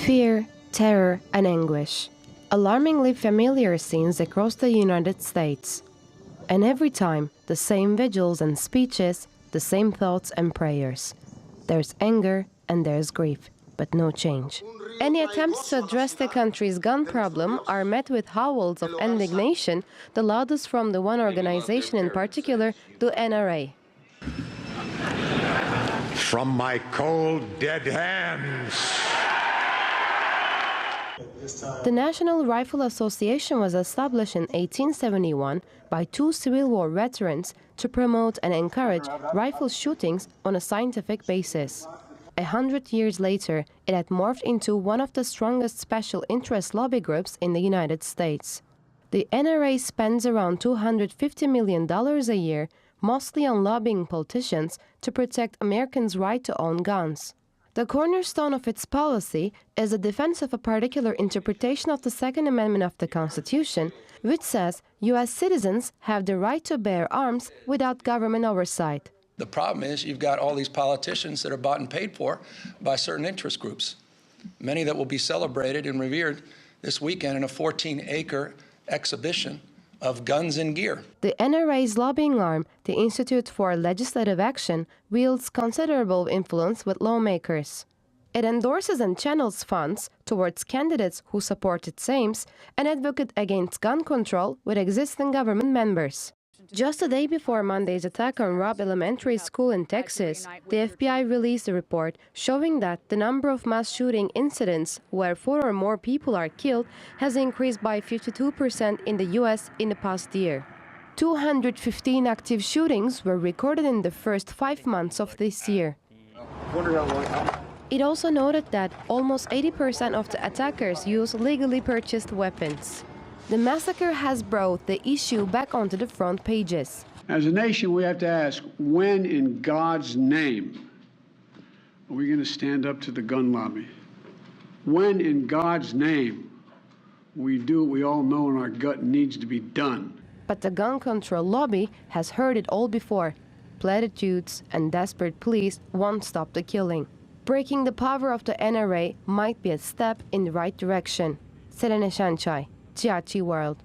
Fear, terror, and anguish. Alarmingly familiar scenes across the United States. And every time, the same vigils and speeches, the same thoughts and prayers. There's anger and there's grief, but no change. Any attempts to address the country's gun problem are met with howls of indignation, the loudest from the one organization in particular, the NRA. From my cold, dead hands. The National Rifle Association was established in 1871 by two Civil War veterans to promote and encourage rifle shootings on a scientific basis. 100 years later, it had morphed into one of the strongest special interest lobby groups in the United States. The NRA spends around $250 million a year, mostly on lobbying politicians to protect Americans' right to own guns. The cornerstone of its policy is the defense of a particular interpretation of the Second Amendment of the Constitution, which says U.S. citizens have the right to bear arms without government oversight. The problem is you've got all these politicians that are bought and paid for by certain interest groups, many that will be celebrated and revered this weekend in a 14-acre exhibition of guns and gear. The NRA's lobbying arm, the Institute for Legislative Action, wields considerable influence with lawmakers. It endorses and channels funds towards candidates who support its aims and advocate against gun control with existing government members. Just a day before Monday's attack on Robb Elementary School in Texas, the FBI released a report showing that the number of mass shooting incidents where 4 or more people are killed has increased by 52% in the U.S. in the past year. 215 active shootings were recorded in the first 5 months of this year. It also noted that almost 80% of the attackers use legally purchased weapons. The massacre has brought the issue back onto the front pages. As a nation, we have to ask, when in God's name are we going to stand up to the gun lobby? When in God's name we do what we all know in our gut needs to be done? But the gun control lobby has heard it all before. Platitudes and desperate pleas won't stop the killing. Breaking the power of the NRA might be a step in the right direction. Selene Shanchai, GRT World.